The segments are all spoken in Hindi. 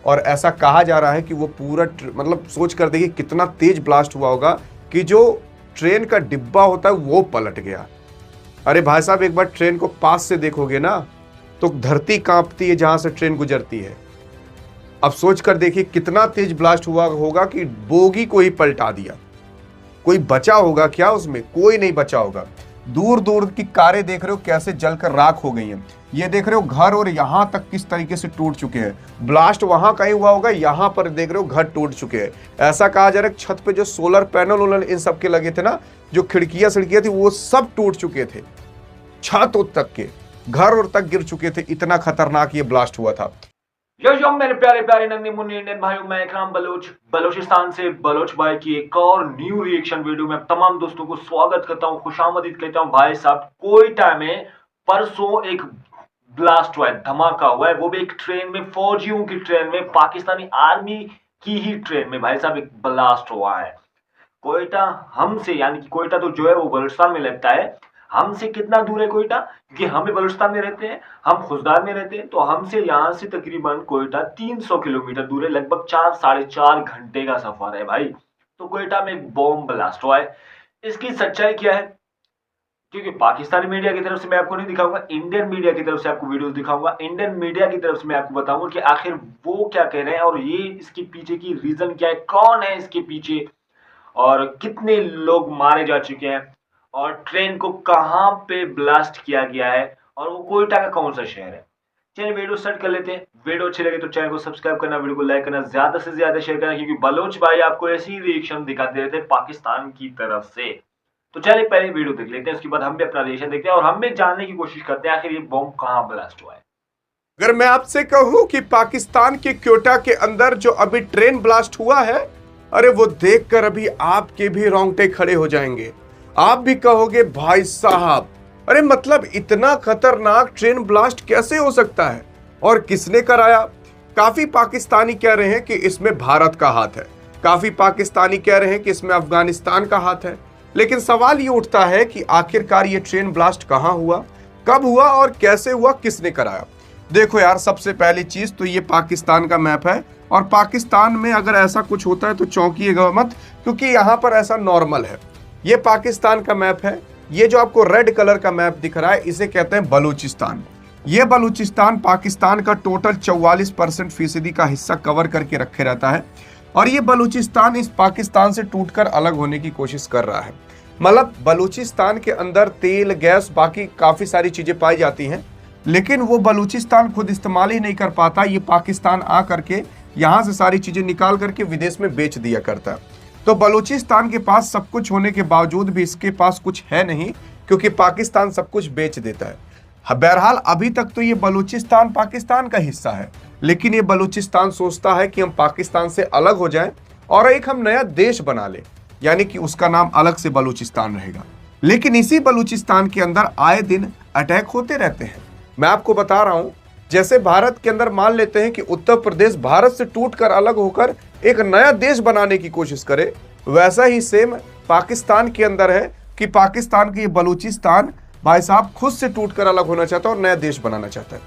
और ऐसा कहा जा रहा है कि वो पूरा मतलब सोच कर देखिए कितना तेज ब्लास्ट हुआ होगा कि जो ट्रेन का डिब्बा होता है वो पलट गया। अरे भाई साहब, एक बार ट्रेन को पास से देखोगे ना तो धरती कांपती है जहां से ट्रेन गुजरती है। अब सोच कर देखिए कितना तेज ब्लास्ट हुआ होगा कि बोगी को ही पलटा दिया। कोई बचा होगा क्या उसमें? कोई नहीं बचा होगा। दूर दूर की कारें देख रहे हो कैसे जलकर राख हो गई हैं। ये देख रहे हो घर और यहां तक किस तरीके से टूट चुके हैं। ब्लास्ट वहां कहीं हुआ होगा, यहां पर देख रहे हो घर टूट चुके हैं। ऐसा कहा जा रहा है छत पे जो सोलर पैनल वोनल इन सब के लगे थे ना, जो खिड़कियां सिड़कियां थी वो सब टूट चुके थे। छत तक के घर और तक गिर चुके थे। इतना खतरनाक ये ब्लास्ट हुआ था। यो मेरे प्यारे प्यारे नन्हे मुन्ने इंडियन भाइयों, मैं इकराम बलोच बलोचिस्तान से बलोच भाई की एक और न्यू रिएक्शन वीडियो में तमाम दोस्तों को स्वागत करता हूं, खुशामदीद कहता हूं। भाई साहब, कोयटा में परसों एक ब्लास्ट हुआ है, धमाका हुआ है, वो भी एक ट्रेन में, फौजियों की ट्रेन में, पाकिस्तानी आर्मी की ही ट्रेन में भाई साहब एक ब्लास्ट हुआ है। कोयटा हमसे, यानी कि कोयटा तो जो है वो बलूचिस्तान में लगता है। हमसे कितना दूर है कोयटा? क्योंकि हम भी बलूचिस्तान में रहते हैं, हम खुजदार में रहते हैं, तो हमसे यहाँ से तकरीबन कोयटा 300 किलोमीटर दूर है। लगभग 4-4.5 घंटे का सफर है भाई। तो कोयटा में एक बॉम्ब ब्लास्ट हुआ है। इसकी सच्चाई क्या है? क्योंकि पाकिस्तानी मीडिया की तरफ से मैं आपको नहीं दिखाऊंगा, इंडियन मीडिया की तरफ से आपको वीडियोस दिखाऊंगा। इंडियन मीडिया की तरफ से मैं आपको बताऊंगा कि आखिर वो क्या कह रहे हैं और ये इसके पीछे की रीजन क्या है, कौन है इसके पीछे, और कितने लोग मारे जा चुके हैं, और ट्रेन को कहां पे ब्लास्ट किया गया है, और वो कोयटा का कौन सा शहर है। चलिए वीडियो स्टार्ट कर लेते हैं। वीडियो अच्छी लगे तो चैनल को सब्सक्राइब करना, वीडियो को लाइक करना, ज्यादा से ज्यादा शेयर करना, क्योंकि बलोच भाई आपको ऐसी रिएक्शन दिखाते रहते हैं पाकिस्तान की तरफ से। तो चलिए पहले वीडियो देख लेते हैं, उसके बाद हम भी अपना रिएक्शन देखते हैं और हम भी जानने की कोशिश करते हैं आखिर ये बॉम्ब कहां ब्लास्ट हुआ है। अगर मैं आपसे कहूं कि पाकिस्तान के कोयटा के अंदर जो अभी ट्रेन ब्लास्ट हुआ है, अरे वो देखकर अभी आपके भी रोंगटे खड़े हो जाएंगे। आप भी कहोगे भाई साहब, अरे मतलब इतना खतरनाक ट्रेन ब्लास्ट कैसे हो सकता है और किसने कराया? काफी पाकिस्तानी कह रहे हैं कि इसमें भारत का हाथ है, काफी पाकिस्तानी कह रहे हैं कि इसमें अफगानिस्तान का हाथ है। लेकिन सवाल ये उठता है कि आखिरकार ये ट्रेन ब्लास्ट कहां हुआ, कब हुआ और कैसे हुआ, किसने कराया? देखो यार, सबसे पहली चीज तो ये पाकिस्तान का मैप है, और पाकिस्तान में अगर ऐसा कुछ होता है तो चौंकिएगा मत, क्योंकि यहाँ पर ऐसा नॉर्मल है। ये पाकिस्तान का मैप है। ये जो आपको रेड कलर का मैप दिख रहा है, इसे कहते हैं बलूचिस्तान। ये बलूचिस्तान पाकिस्तान का टोटल 44% का हिस्सा कवर करके रखे रहता है, और ये बलूचिस्तान इस पाकिस्तान से टूटकर अलग होने की कोशिश कर रहा है। मतलब बलूचिस्तान के अंदर तेल, गैस, बाकी काफी सारी चीजें पाई जाती हैं, लेकिन वो बलूचिस्तान खुद इस्तेमाल ही नहीं कर पाता। ये पाकिस्तान आ करके यहाँ से सारी चीजें निकाल करके विदेश में बेच दिया करता है। तो बलूचिस्तान के पास सब कुछ होने के बावजूद भी इसके पास कुछ है नहीं, क्योंकि पाकिस्तान सब कुछ बेच देता है। बहरहाल अभी तक तो ये बलूचिस्तान पाकिस्तान का हिस्सा है, लेकिन ये बलूचिस्तान सोचता है कि हम पाकिस्तान से अलग हो जाएं और एक हम नया देश बना लें, यानी कि उसका नाम अलग से बलूचिस्तान रहेगा। लेकिन इसी बलूचिस्तान के अंदर आए दिन अटैक होते रहते हैं। मैं आपको बता रहा हूं, जैसे भारत के अंदर मान लेते हैं कि उत्तर प्रदेश भारत से टूटकर अलग होकर एक नया देश बनाने की कोशिश करे, वैसा ही सेम पाकिस्तान के अंदर है कि पाकिस्तान के ये बलूचिस्तान भाई साहब खुद से टूटकर अलग होना चाहता है और नया देश बनाना चाहता है।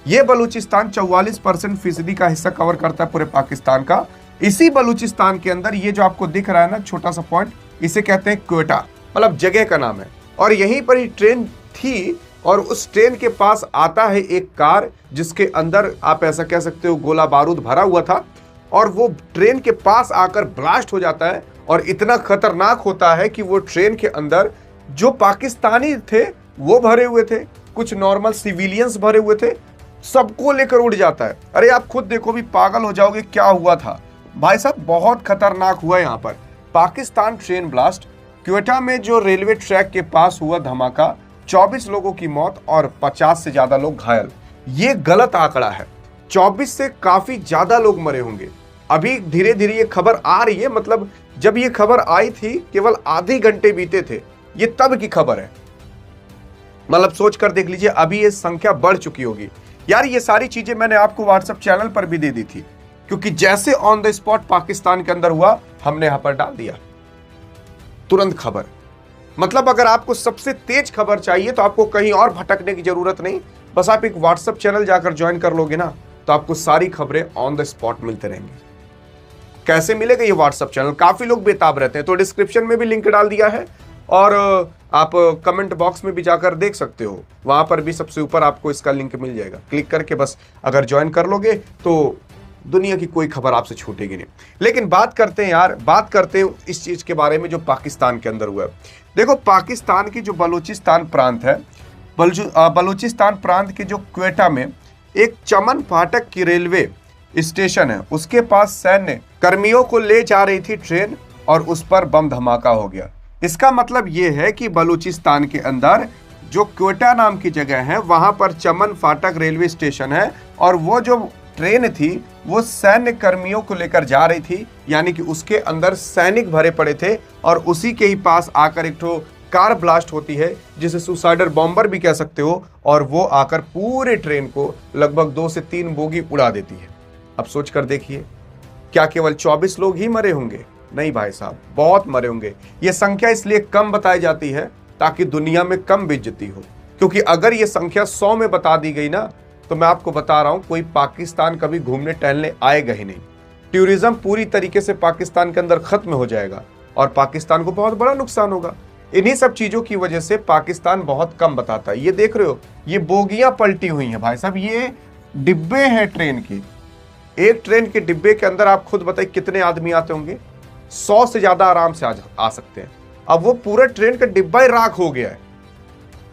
ये बलूचिस्तान 44% का हिस्सा कवर करता है पूरे पाकिस्तान का। इसी बलूचिस्तान के अंदर ये जो आपको दिख रहा है ना छोटा सा पॉइंट, इसे कहते हैं कोयटा, मतलब जगह का नाम है। और यहीं पर ही ट्रेन थी, और उस ट्रेन के पास आता है एक कार जिसके अंदर आप ऐसा कह सकते हो गोला बारूद भरा हुआ था, और वो ट्रेन के पास आकर ब्लास्ट हो जाता है। और इतना खतरनाक होता है कि वो ट्रेन के अंदर जो पाकिस्तानी थे वो भरे हुए थे, कुछ नॉर्मल सिविलियंस भरे हुए थे, सबको लेकर उड़ जाता है। अरे आप खुद देखो, भी पागल हो जाओगे क्या हुआ था भाई साहब, बहुत खतरनाक हुआ यहाँ पर। पाकिस्तान ट्रेन ब्लास्ट, कोयटा में जो रेलवे ट्रैक के पास हुआ धमाका, 24 लोगों की मौत और 50 से ज्यादा लोग घायल। ये गलत आंकड़ा है, 24 से काफी ज्यादा लोग मरे होंगे। अभी धीरे धीरे ये खबर आ रही है, मतलब जब ये खबर आई थी केवल आधे घंटे बीते थे, ये तब की खबर है। मतलब सोच कर देख लीजिए, अभी ये संख्या बढ़ चुकी होगी। यार ये सारी चीजें मैंने आपको व्हाट्सएप चैनल पर भी दे दी थी, क्योंकि जैसे ऑन द स्पॉट पाकिस्तान के अंदर हुआ, हमने यहां पर डाल दिया तुरंत खबर। मतलब अगर आपको सबसे तेज खबर चाहिए तो आपको कहीं और भटकने की जरूरत नहीं, बस आप एक व्हाट्सएप चैनल जाकर ज्वाइन कर लोगे ना, तो आपको सारी खबरें ऑन द स्पॉट मिलते रहेंगे। कैसे मिलेगा ये व्हाट्सएप चैनल? काफी लोग बेताब रहते हैं, तो डिस्क्रिप्शन में भी लिंक डाल दिया है और आप कमेंट बॉक्स में भी जाकर देख सकते हो, वहां पर भी सबसे ऊपर आपको इसका लिंक मिल जाएगा। क्लिक करके बस अगर ज्वाइन कर लोगे तो दुनिया की कोई खबर आपसे छूटेगी नहीं। लेकिन बात करते हैं यार, बात करते हैं इस चीज के बारे में जो पाकिस्तान के अंदर हुआ है। देखो, पाकिस्तान की जो बलूचिस्तान प्रांत है, बलूचिस्तान प्रांत के जो क्वेटा में एक चमन फाटक की रेलवे स्टेशन है, उसके पास सैन्य कर्मियों को ले जा रही थी ट्रेन और उस पर बम धमाका हो गया। इसका मतलब यह है कि बलूचिस्तान के अंदर जो क्वेटा नाम की जगह है, वहां पर चमन फाटक रेलवे स्टेशन है और वो जो ट्रेन थी वो सैन्य कर्मियों को लेकर जा रही थी, यानी कि उसके अंदर सैनिक भरे पड़े थे और उसी के ही पास आकर एक ठो कार ब्लास्ट होती है, जिसे सुसाइडर बॉम्बर भी कह सकते हो, और वो आकर पूरे ट्रेन को लगभग 2 से 3 बोगी उड़ा देती है। अब सोच कर देखिए, क्या केवल 24 लोग ही मरे होंगे? नहीं भाई साहब, बहुत मरे होंगे। ये संख्या इसलिए कम बताई जाती है ताकि दुनिया में कम बेइज्जती हो, क्योंकि अगर ये संख्या 100 में बता दी गई ना, तो मैं आपको बता रहा हूं कोई पाकिस्तान कभी घूमने टहलने आएगा ही नहीं। टूरिज्म पूरी तरीके से पाकिस्तान के अंदर खत्म हो जाएगा और पाकिस्तान को बहुत बड़ा नुकसान होगा। इन्हीं सब चीजों की वजह से पाकिस्तान बहुत कम बताता है। ये देख रहे हो, ये बोगियां पलटी हुई हैं भाई साहब, ये डिब्बे हैं ट्रेन के। एक ट्रेन के डिब्बे के अंदर आप खुद बताइए कितने आदमी आते होंगे? 100 से ज्यादा आराम से आ सकते हैं। अब वो पूरा ट्रेन का डिब्बा ही राख हो गया है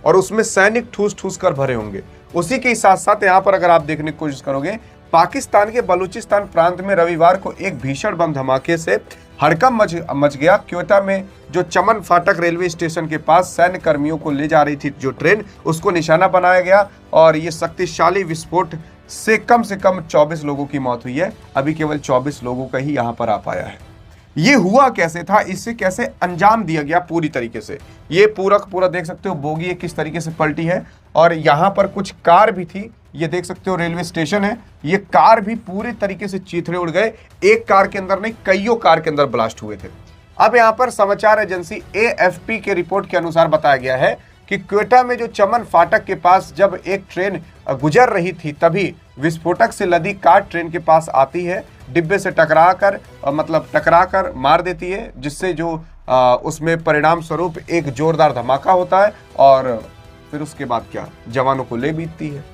और उसमें सैनिक ठूस ठूस कर भरे होंगे। उसी के साथ साथ यहाँ पर अगर आप देखने की कोशिश करोगे, पाकिस्तान के बलूचिस्तान प्रांत में रविवार को एक भीषण बम धमाके से हड़कंप मच गया। क्वेटा में जो चमन फाटक रेलवे स्टेशन के पास सैन्य कर्मियों को ले जा रही थी जो ट्रेन, उसको निशाना बनाया गया और ये शक्तिशाली विस्फोट से कम 24 लोगों की मौत हुई है। अभी केवल 24 लोगों का ही यहाँ पर आ पाया है। ये हुआ कैसे था, इससे कैसे अंजाम दिया गया पूरी तरीके से, ये पूरा देख सकते हो। बोगी किस तरीके से पलटी है और यहाँ पर कुछ कार भी थी, ये देख सकते हो रेलवे स्टेशन है, ये कार भी पूरे तरीके से चीथड़े उड़ गए। एक कार के अंदर नहीं, कईयों कार के अंदर ब्लास्ट हुए थे। अब यहाँ पर समाचार एजेंसी AFP के रिपोर्ट के अनुसार बताया गया है कि क्वेटा में जो चमन फाटक के पास जब एक ट्रेन गुजर रही थी, तभी विस्फोटक से लदी कार ट्रेन के पास आती है, डिब्बे से टकराकर मार देती है, जिससे जो उसमें परिणाम स्वरूप एक जोरदार धमाका होता है और फिर उसके बाद क्या, जवानों को ले बीतती है।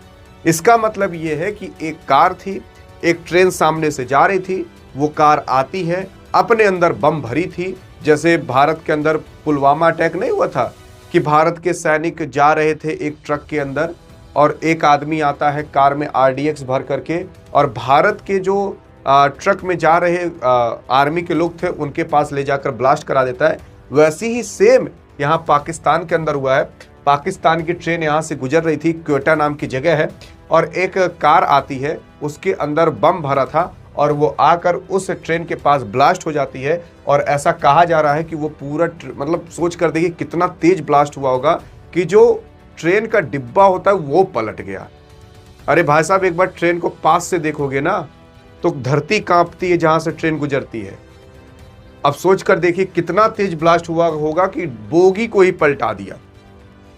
इसका मतलब ये है कि एक कार थी, एक ट्रेन सामने से जा रही थी, वो कार आती है, अपने अंदर बम भरी थी। जैसे भारत के अंदर पुलवामा अटैक नहीं हुआ था कि भारत के सैनिक जा रहे थे एक ट्रक के अंदर और एक आदमी आता है कार में RDX भर करके और भारत के जो ट्रक में जा रहे आर्मी के लोग थे उनके पास ले जाकर ब्लास्ट करा देता है। वैसे ही सेम यहाँ पाकिस्तान के अंदर हुआ है। पाकिस्तान की ट्रेन यहाँ से गुजर रही थी, क्वेटा नाम की जगह है, और एक कार आती है, उसके अंदर बम भरा था और वो आकर उस ट्रेन के पास ब्लास्ट हो जाती है। और ऐसा कहा जा रहा है कि वो पूरा मतलब सोच कर देखिए कितना तेज ब्लास्ट हुआ होगा कि जो ट्रेन का डिब्बा होता है वो पलट गया। अरे भाई साहब, एक बार ट्रेन को पास से देखोगे ना तो धरती कांपती है जहां से ट्रेन गुजरती है। अब सोच कर देखिए कितना तेज ब्लास्ट हुआ होगा कि बोगी को ही पलटा दिया।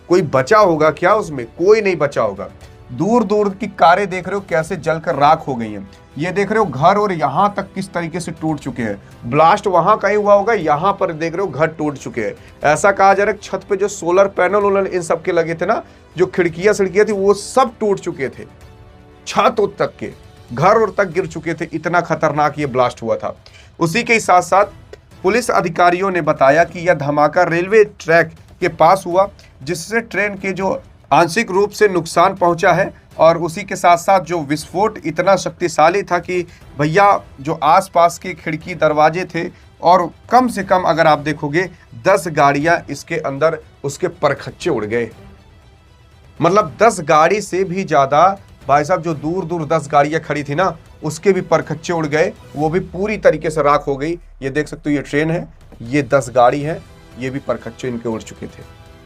कोई बचा होगा क्या उसमें? कोई नहीं बचा होगा। दूर दूर की कारें देख रहे हो कैसे जलकर राख हो गई हैं। ये देख रहे हो घर और यहाँ तक किस तरीके से टूट चुके हैं। ब्लास्ट वहां कहीं हुआ होगा, यहाँ पर देख रहे हो घर टूट चुके हैं। ऐसा कहा जा रहा है छत पे जो सोलर पैनल इन सब के लगे थे ना, जो खिड़कियां सड़कियां थी, वो सब टूट चुके थे। छत तक के घर और तक गिर चुके थे। इतना खतरनाक ये ब्लास्ट हुआ था। उसी के साथ साथ पुलिस अधिकारियों ने बताया कि यह धमाका रेलवे ट्रैक के पास हुआ, जिससे ट्रेन के जो आंशिक रूप से नुकसान पहुंचा है। और उसी के साथ साथ जो विस्फोट इतना शक्तिशाली था कि भैया जो आसपास के खिड़की दरवाजे थे, और कम से कम अगर आप देखोगे 10 गाड़ियां इसके अंदर उसके परखच्चे उड़ गए। मतलब 10 गाड़ी से भी ज्यादा भाई साहब, जो दूर दूर 10 गाड़ियां खड़ी थी ना, उसके भी परखच्चे उड़ गए, वो भी पूरी तरीके से राख हो गई। ये देख सकते हो, ये ट्रेन है, ये 10 गाड़ी है, ये भी परखच्चे इनके उड़ चुके थे।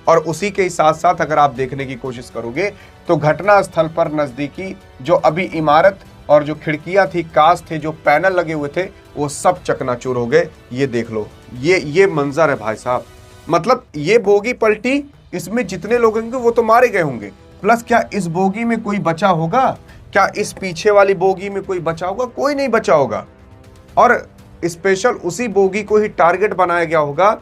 और उसी के साथ साथ अगर आप देखने की कोशिश करोगे तो घटना स्थल पर नजदीकी जो अभी इमारत और जो खिड़कियां थी, कांच थे, जो पैनल लगे हुए थे, वो सब चकनाचूर हो गए। ये देख लो, ये मंजर है भाई साहब। मतलब ये बोगी पलटी, इसमें जितने लोग होंगे वो तो मारे गए होंगे, प्लस क्या इस बोगी में कोई बचा होगा? क्या इस पीछे वाली बोगी में कोई बचा होगा? कोई नहीं बचा होगा। और स्पेशल उसी बोगी को ही टारगेट बनाया गया होगा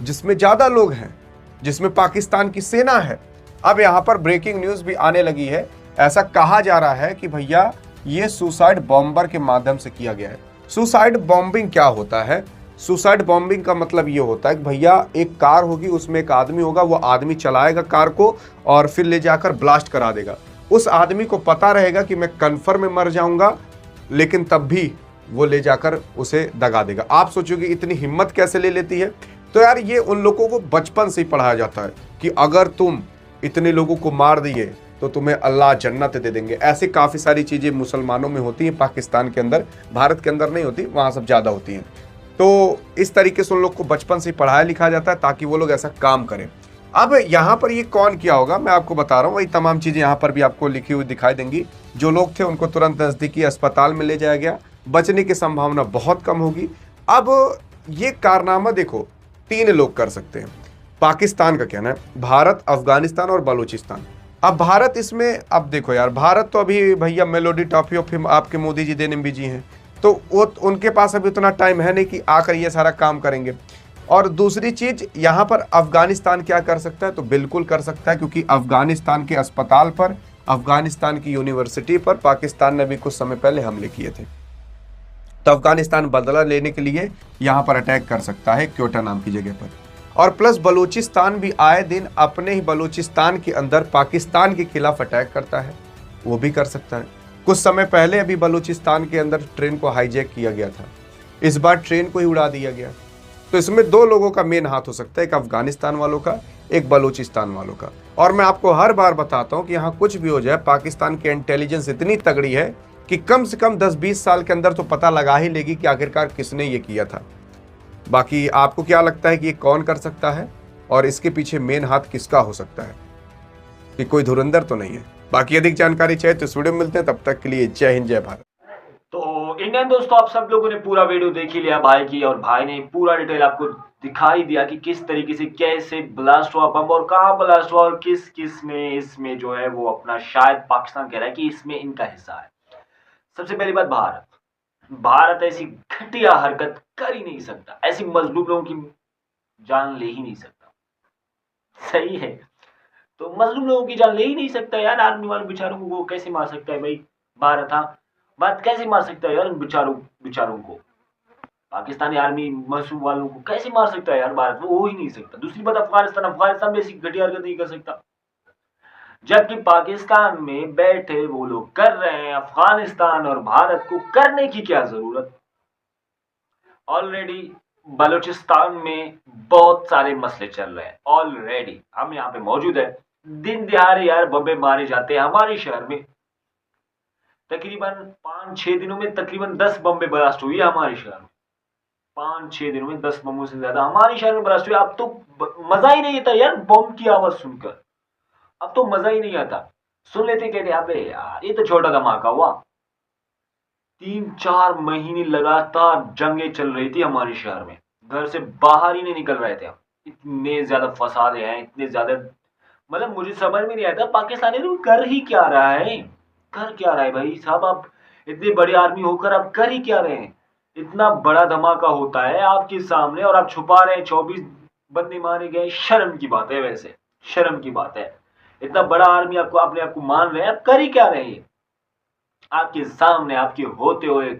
जिसमें ज्यादा लोग हैं, जिसमें पाकिस्तान की सेना है। अब यहां पर ब्रेकिंग न्यूज भी आने लगी है। ऐसा कहा जा रहा है कि भैया ये सुसाइड बॉम्बर के माध्यम से किया गया है। सुसाइड बॉम्बिंग क्या होता है? सुसाइड बॉम्बिंग का मतलब ये होता है कि भैया एक कार होगी, उसमें एक आदमी होगा, वो आदमी चलाएगा कार को और फिर ले जाकर ब्लास्ट करा देगा। उस आदमी को पता रहेगा कि मैं कन्फर्म में मर जाऊंगा, लेकिन तब भी वो ले जाकर उसे दगा देगा। आप सोचोगे इतनी हिम्मत कैसे ले लेती है? तो यार ये उन लोगों को बचपन से ही पढ़ाया जाता है कि अगर तुम इतने लोगों को मार दिए तो तुम्हें अल्लाह जन्नत दे देंगे। ऐसी काफ़ी सारी चीज़ें मुसलमानों में होती हैं, पाकिस्तान के अंदर, भारत के अंदर नहीं होती, वहाँ सब ज़्यादा होती हैं। तो इस तरीके से उन लोग को बचपन से ही पढ़ाया लिखा जाता है ताकि वो लोग ऐसा काम करें। अब यहाँ पर ये कौन किया होगा मैं आपको बता रहा हूँ, वही तमाम चीज़ें यहाँ पर भी आपको लिखी हुई दिखाई देंगी। जो लोग थे उनको तुरंत नज़दीकी अस्पताल में ले जाया गया, बचने की संभावना बहुत कम होगी। अब ये कारनामा देखो 3 लोग कर सकते हैं। पाकिस्तान का कहना है, भारत, अफगानिस्तान और बलूचिस्तान। अब भारत इसमें, अब देखो यार, भारत तो अभी भैया मेलोडी टॉफी ऑफ हिम आपके मोदी जी देने बिजी हैं, तो वो उनके पास अभी उतना टाइम है नहीं कि आकर ये सारा काम करेंगे। और दूसरी चीज यहाँ पर अफगानिस्तान क्या कर सकता है? तो बिल्कुल कर सकता है, क्योंकि अफगानिस्तान के अस्पताल पर, अफगानिस्तान की यूनिवर्सिटी पर पाकिस्तान ने भी कुछ समय पहले हमले किए थे। तो अफगानिस्तान बदला लेने के लिए यहाँ पर अटैक कर सकता है क्योटा नाम की जगह पर। और प्लस बलूचिस्तान भी आए दिन अपने ही बलूचिस्तान के अंदर पाकिस्तान के खिलाफ अटैक करता है, वो भी कर सकता है। कुछ समय पहले अभी बलूचिस्तान के अंदर ट्रेन को हाईजैक किया गया था, इस बार ट्रेन को ही उड़ा दिया गया। तो इसमें 2 लोगों का मेन हाथ हो सकता है, एक अफगानिस्तान वालों का, एक बलूचिस्तान वालों का। और मैं आपको हर बार बताता हूँ कि यहाँ कुछ भी हो जाए, पाकिस्तान की इंटेलिजेंस इतनी तगड़ी है कि कम से कम 10-20 साल के अंदर तो पता लगा ही लेगी कि आखिरकार किसने ये किया था। बाकी आपको क्या लगता है कि ये कौन कर सकता है और इसके पीछे मेन हाथ किसका हो सकता है? कि कोई धुरंधर तो नहीं है? बाकी अधिक जानकारी चाहिए तो इस वीडियो में मिलते हैं, तब तक के लिए जय हिंद, जय भारत। तो इंडियन दोस्तों, आप सब लोगों ने पूरा वीडियो देख ही लिया भाई की, और भाई ने पूरा डिटेल आपको दिखाई दिया कि किस तरीके से कैसे ब्लास्ट हुआ बम और कहाँ ब्लास्ट हुआ और किस किस ने इसमें जो है वो अपना, शायद पाकिस्तान कह रहा है कि इसमें इनका हिस्सा है। सबसे पहली बात, भारत ऐसी घटिया हरकत कर ही नहीं सकता, ऐसी मजलूम लोगों की जान ले ही नहीं सकता। सही है, तो मजलूम लोगों की जान ले ही नहीं सकता यार। आर्मी वाले बेचारों को वो कैसे मार सकता है भाई? भारत, हाँ, बात कैसे मार सकता है यार उन बेचारों को? पाकिस्तानी आर्मी मजलूम वालों को कैसे मार सकता है यार भारत? वो हो ही नहीं सकता। दूसरी बात, अफगानिस्तान में ऐसी घटिया हरकत नहीं कर सकता, जबकि पाकिस्तान में बैठे वो लोग कर रहे हैं। अफगानिस्तान और भारत को करने की क्या जरूरत? ऑलरेडी बलूचिस्तान में बहुत सारे मसले चल रहे हैं। ऑलरेडी हम यहाँ पे मौजूद है, दिन दिहाड़े यार बम्बे मारे जाते हैं हमारे शहर में। तकरीबन 5-6 दिनों में तकरीबन 10 बम्बे ब्लास्ट हुई है हमारे शहर में। 5-6 दिनों में 10 बमों से ज्यादा हमारे शहर में ब्लास्ट हुई। अब तो मजा ही नहीं आता यार बम की आवाज सुनकर, अब तो मजा ही नहीं आता। सुन लेते, कहते अबे यार ये तो छोटा धमाका हुआ। 3-4 महीने लगातार जंगें चल रही थी हमारे शहर में, घर से बाहर ही नहीं निकल रहे थे हम। इतने ज्यादा फसादे हैं, इतने ज्यादा, मतलब मुझे समझ में नहीं आता पाकिस्तानी लोग कर ही क्या रहा है, कर क्या रहा है भाई साहब? आप इतनी बड़ी आर्मी होकर आप कर ही क्या रहे हैं? इतना बड़ा धमाका होता है आपके सामने और आप छुपा रहे हैं। 24 बंदे मारे गए, शर्म की बात है, वैसे शर्म की बात है। इतना बड़ा आर्मी आपको, अपने आप को मान रहे हैं, आप कर ही क्या रहे हैं? आपके सामने, आपके होते हुए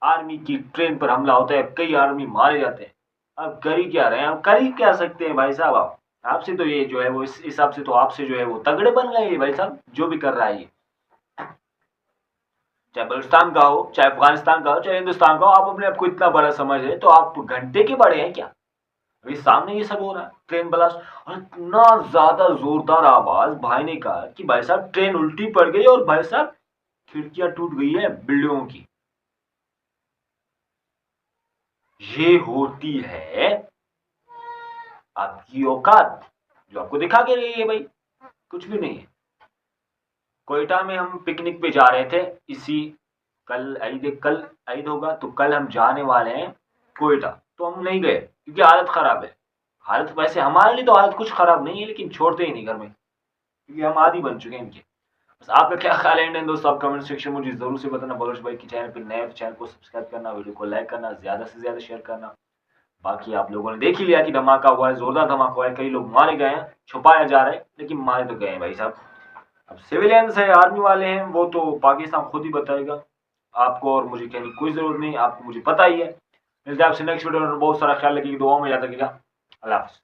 आर्मी की ट्रेन पर हमला होता है, कई आर्मी मारे जाते हैं। अब कर ही क्या रहे हैं? आप कर ही क्या सकते हैं भाई साहब? आप आपसे तो ये जो है वो, इस हिसाब से तो आपसे जो है वो तगड़े बन गए भाई साहब, जो भी कर रहा है ये, चाहे बलूचिस्तान का हो, चाहे अफगानिस्तान का हो, चाहे हिंदुस्तान का हो। आप अपने आप को इतना बड़ा समझ रहे तो आप घंटे के बड़े हैं क्या? अभी सामने ये सब हो रहा है, ट्रेन ब्लास्ट, और इतना ज्यादा जोरदार आवाज भाई ने कहा कि भाई साहब ट्रेन उल्टी पड़ गई और भाई साहब खिड़कियां टूट गई है बिल्डिंगों की। ये होती है आपकी औकात, जो आपको दिखा के रही है भाई, कुछ भी नहीं है। कोयटा में हम पिकनिक पे जा रहे थे, इसी कल ईद होगा तो कल हम जाने वाले हैं कोयटा। तो हम नहीं गए क्योंकि हालत खराब है। हालत वैसे हमारे लिए तो हालत कुछ खराब नहीं है, लेकिन छोड़ते ही नहीं घर में, क्योंकि हम आदी बन चुके हैं इनके। बस आपका क्या ख्याल है इंडियन दोस्तों, आप कमेंट सेक्शन में मुझे जरूर से बताना। बलोच भाई की चैनल पे नए हो तो चैनल को सब्सक्राइब करना, वीडियो को लाइक करना, ज्यादा से ज्यादा शेयर करना। बाकी आप लोगों ने देख ही लिया कि धमाका हुआ है, जोरदार धमाका हुआ है, कई लोग मारे गए हैं, छुपाया जा रहा है लेकिन मारे तो गए हैं भाई साहब। अब सिविलियंस है, आर्मी वाले हैं, वो तो पाकिस्तान खुद ही बताएगा। आपको और मुझे कहने की कोई जरूरत नहीं, आपको मुझे पता ही है। मिलते हैं आपसे नेक्स्ट वीडियो में, बहुत सारा ख्याल रखिएगा, दुआ में याद रखिएगा। अल्लाह हाफिज़।